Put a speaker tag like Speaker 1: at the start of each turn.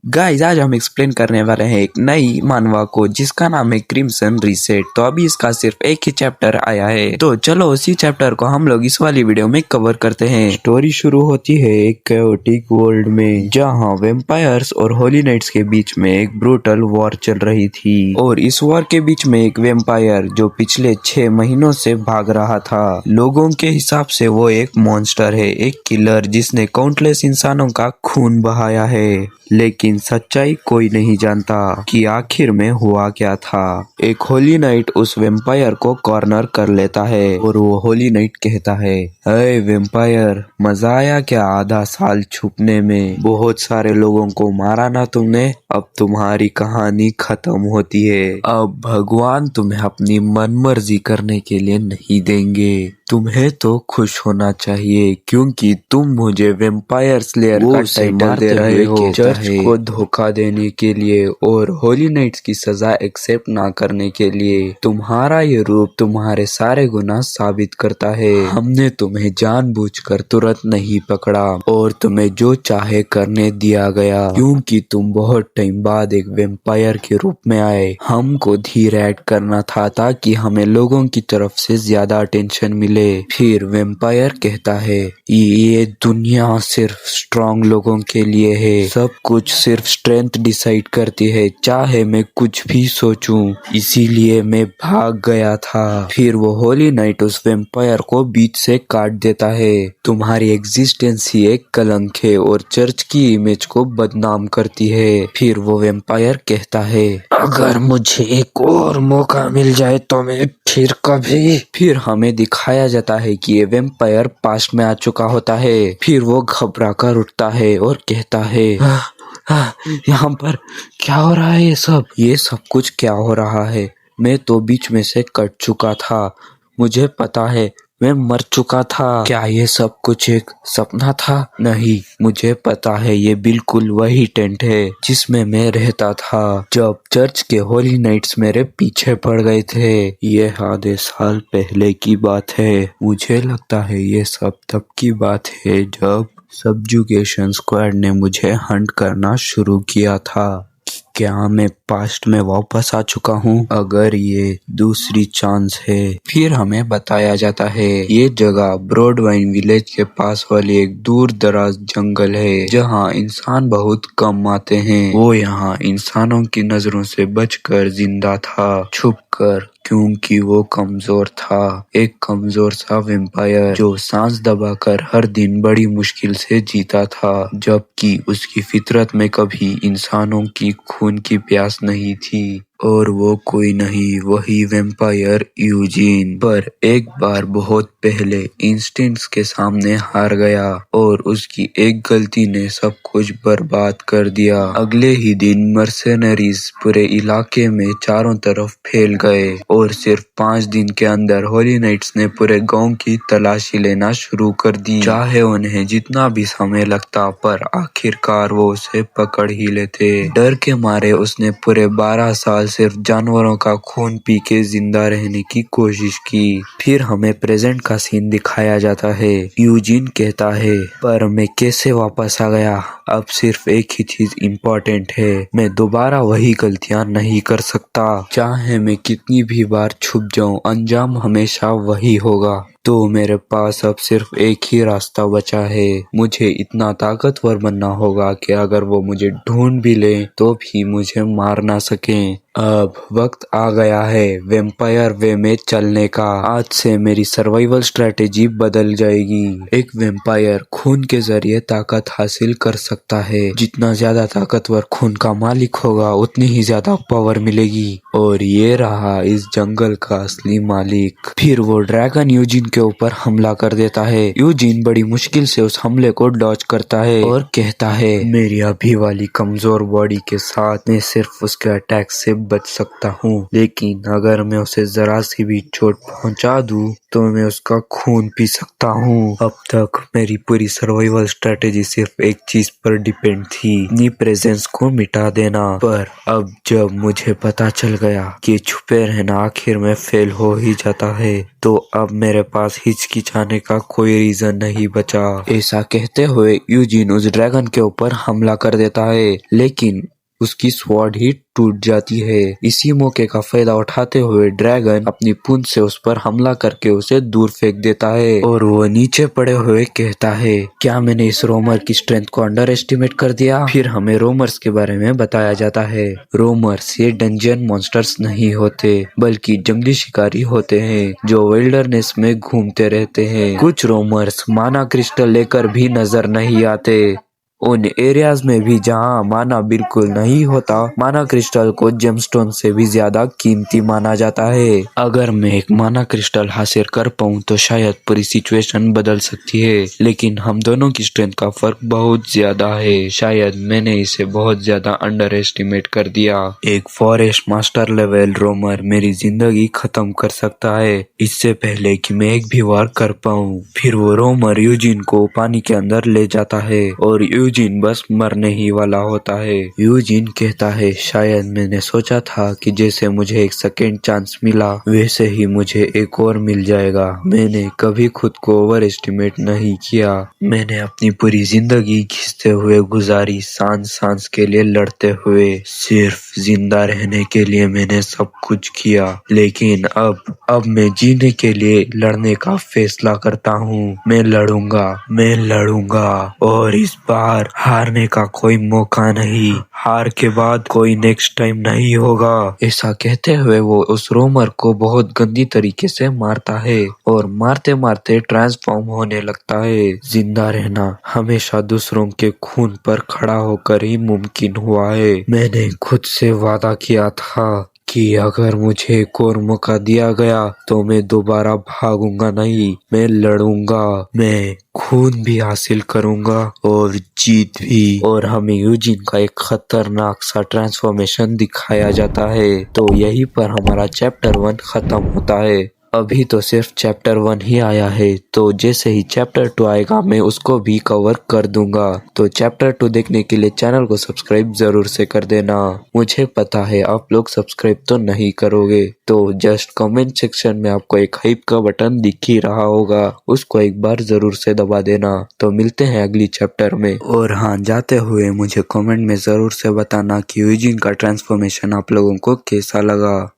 Speaker 1: Guys आज हम explain करने वाले हैं एक नई मानवा को जिसका नाम है क्रिम्सन रीसेट। तो अभी इसका सिर्फ एक ही चैप्टर आया है, तो चलो उसी चैप्टर को हम लोग इस वाली वीडियो में कवर करते हैं। स्टोरी शुरू होती है एक कैओटिक वर्ल्ड में, जहां वेम्पायर्स और होली नाइट्स के बीच में एक ब्रूटल वॉर चल रही थी। और इस वॉर के बीच में एक वेम्पायर जो पिछले 6 महीनों से भाग रहा था। लोगों के हिसाब से वो एक मॉन्स्टर है, एक किलर जिसने काउंटलेस इंसानों का खून बहाया है। लेकिन सच्चाई कोई नहीं जानता कि आखिर में हुआ क्या था। एक होली नाइट उस वेम्पायर को कॉर्नर कर लेता है और वो होली नाइट कहता है, अरे वेम्पायर, मजा आया क्या आधा साल छुपने में? बहुत सारे लोगों को मारा ना तुमने, अब तुम्हारी कहानी खत्म होती है। अब भगवान तुम्हें अपनी मनमर्जी करने के लिए नहीं देंगे। तुम्हें तो खुश होना चाहिए क्योंकि तुम मुझे वेम्पायर स्लेयर का टाइटल दे रहे हो, चर्च को धोखा देने के लिए और होली नाइट्स की सजा एक्सेप्ट ना करने के लिए। तुम्हारा ये रूप तुम्हारे सारे गुनाह साबित करता है। हमने तुम्हें जानबूझकर तुरंत नहीं पकड़ा और तुम्हें जो चाहे करने दिया गया क्योंकि तुम बहुत टाइम बाद एक वेम्पायर के रूप में आए। हमको धीरे ऐड करना था ताकि हमें लोगों की तरफ से ज्यादा अटेंशन मिले। फिर वेम्पायर कहता है, ये दुनिया सिर्फ स्ट्रॉन्ग लोगों के लिए है, सब कुछ सिर्फ स्ट्रेंथ डिसाइड करती है, चाहे मैं कुछ भी सोचूं, इसीलिए मैं भाग गया था। फिर वो होली नाइट उस वेम्पायर को बीच से काट देता है। तुम्हारी एग्जिस्टेंस ही एक कलंक है और चर्च की इमेज को बदनाम करती है। फिर वो वेम्पायर कहता है, अगर मुझे एक और मौका मिल जाए तो मैं फिर हमें दिखाया जाता है कि ये वेम्पायर पास्ट में आ चुका होता है। फिर वो घबरा कर उठता है और कहता है, यहाँ पर क्या हो रहा है? ये सब कुछ क्या हो रहा है? मैं तो बीच में से कट चुका था, मुझे पता है मैं मर चुका था। क्या ये सब कुछ एक सपना था? नहीं, मुझे पता है ये बिल्कुल वही टेंट है जिसमें मैं रहता था जब चर्च के होली नाइट्स मेरे पीछे पड़ गए थे। ये आधे साल पहले की बात है। मुझे लगता है ये सब तब की बात है जब सबजुगेशन स्क्वाड ने मुझे हंट करना शुरू किया था। क्या मैं पास्ट में वापस आ चुका हूँ? अगर ये दूसरी चांस है। फिर हमें बताया जाता है ये जगह ब्रॉडवाइन विलेज के पास वाली एक दूर दराज जंगल है जहाँ इंसान बहुत कम आते हैं। वो यहाँ इंसानों की नजरों से बचकर जिंदा था, छुपकर, क्योंकि वो कमजोर था, एक कमजोर सा वेम्पायर जो सांस दबाकर हर दिन बड़ी मुश्किल से जीता था, जबकि उसकी फितरत में कभी इंसानों की खून की प्यास नहीं थी। और वो कोई नहीं, वही वेम्पायर यूजीन। पर एक बार बहुत पहले इंस्टिंक्ट्स के सामने हार गया और उसकी एक गलती ने सब कुछ बर्बाद कर दिया। अगले ही दिन मर्सेनरीज पूरे इलाके में चारों तरफ फैल गए और सिर्फ 5 दिन के अंदर होली नाइट्स ने पूरे गांव की तलाशी लेना शुरू कर दी। चाहे उन्हें जितना भी समय लगता, पर आखिरकार वो उसे पकड़ ही लेते। डर के मारे उसने पूरे 12 साल सिर्फ जानवरों का खून पी के जिंदा रहने की कोशिश की। फिर हमें प्रेजेंट का सीन दिखाया जाता है। यूजीन कहता है, पर मैं कैसे वापस आ गया? अब सिर्फ एक ही चीज इम्पोर्टेंट है, मैं दोबारा वही गलतियां नहीं कर सकता। चाहे मैं कितनी भी बार छुप जाऊं, अंजाम हमेशा वही होगा। तो मेरे पास अब सिर्फ एक ही रास्ता बचा है, मुझे इतना ताकतवर बनना होगा कि अगर वो मुझे ढूंढ भी ले तो भी मुझे मार ना सकें। अब वक्त आ गया है वेम्पायर वे में चलने का। आज से मेरी सर्वाइवल स्ट्रेटेजी बदल जाएगी। एक वेम्पायर खून के जरिए ताकत हासिल कर सकता है। जितना ज्यादा ताकतवर खून का मालिक होगा उतनी ही ज्यादा पावर मिलेगी। और ये रहा इस जंगल का असली मालिक। फिर वो ड्रैगन यूजीन के ऊपर हमला कर देता है। यूजीन बड़ी मुश्किल से उस हमले को डॉज करता है और कहता है, मेरी अभी वाली कमजोर बॉडी के साथ मैं सिर्फ उसके अटैक से बच सकता हूँ, लेकिन अगर मैं उसे जरा सी भी चोट पहुँचा दूँ तो मैं उसका खून पी सकता हूँ। अब तक मेरी पूरी सर्वाइवल स्ट्रेटेजी सिर्फ एक चीज पर डिपेंड थी, अपनी प्रेजेंस को मिटा देना। पर अब जब मुझे पता चल गया कि छुपे रहना आखिर में फेल हो ही जाता है, तो अब मेरे पास हिचकिचाने का कोई रीजन नहीं बचा। ऐसा कहते हुए यूजिन उस ड्रैगन के ऊपर हमला कर देता है, लेकिन उसकी स्वॉर्ड ही टूट जाती है। इसी मौके का फायदा उठाते हुए ड्रैगन अपनी पूंछ से उस पर हमला करके उसे दूर फेंक देता है और वो नीचे पड़े हुए कहता है, क्या मैंने इस रोमर की स्ट्रेंथ को अंडर एस्टिमेट कर दिया? फिर हमें रोमर्स के बारे में बताया जाता है। रोमर्स ये डंजियन मॉन्स्टर्स नहीं होते, बल्कि जंगली शिकारी होते हैं जो विल्डरनेस में घूमते रहते हैं। कुछ रोमर्स माना क्रिस्टल लेकर भी नजर नहीं आते। उन एरियाज में भी जहां माना बिल्कुल नहीं होता, माना क्रिस्टल को जेमस्टोन से भी ज्यादा कीमती माना जाता है। अगर मैं एक माना क्रिस्टल हासिल कर पाऊं तो शायद पूरी सिचुएशन बदल सकती है, लेकिन हम दोनों की स्ट्रेंथ का फर्क बहुत ज्यादा है। शायद मैंने इसे बहुत ज्यादा अंडर एस्टिमेट कर दिया। एक फॉरेस्ट मास्टर लेवल रोमर मेरी जिंदगी खत्म कर सकता है, इससे पहले कि मैं एक भी वार कर पाऊं। फिर वो रोमर यूजिन को पानी के अंदर ले जाता है और यूजिन बस मरने ही वाला होता है। यूजिन कहता है, शायद मैंने सोचा था कि जैसे मुझे एक सेकेंड चांस मिला वैसे ही मुझे एक और मिल जाएगा। मैंने कभी खुद को ओवर एस्टिमेट नहीं किया। मैंने अपनी पूरी जिंदगी घिसते हुए गुजारी, सांस सांस के लिए लड़ते हुए। सिर्फ जिंदा रहने के लिए मैंने सब कुछ किया, लेकिन अब मैं जीने के लिए लड़ने का फैसला करता हूँ। मैं लड़ूंगा और इस बार हारने का कोई मौका नहीं। हार के बाद कोई नेक्स्ट टाइम नहीं होगा। ऐसा कहते हुए वो उस रोमर को बहुत गंदी तरीके से मारता है और मारते मारते ट्रांसफॉर्म होने लगता है। जिंदा रहना हमेशा दूसरों के खून पर खड़ा होकर ही मुमकिन हुआ है। मैंने खुद से वादा किया था कि अगर मुझे एक और मौका दिया गया तो मैं दोबारा भागूंगा नहीं, मैं लड़ूंगा, मैं खून भी हासिल करूंगा और जीत भी। और हमें यूजिन का एक खतरनाक सा ट्रांसफॉर्मेशन दिखाया जाता है। तो यहीं पर हमारा चैप्टर 1 खत्म होता है। अभी तो सिर्फ चैप्टर 1 ही आया है, तो जैसे ही चैप्टर 2 आएगा मैं उसको भी कवर कर दूंगा। तो चैप्टर 2 देखने के लिए चैनल को सब्सक्राइब जरूर से कर देना। मुझे पता है आप लोग सब्सक्राइब तो नहीं करोगे, तो जस्ट कमेंट सेक्शन में आपको एक हाइप का बटन दिख ही रहा होगा, उसको एक बार जरूर से दबा देना। तो मिलते हैं अगली चैप्टर में। और हाँ, जाते हुए मुझे कमेंट में जरूर से बताना कि यूजिन का ट्रांसफॉर्मेशन आप लोगों को कैसा लगा।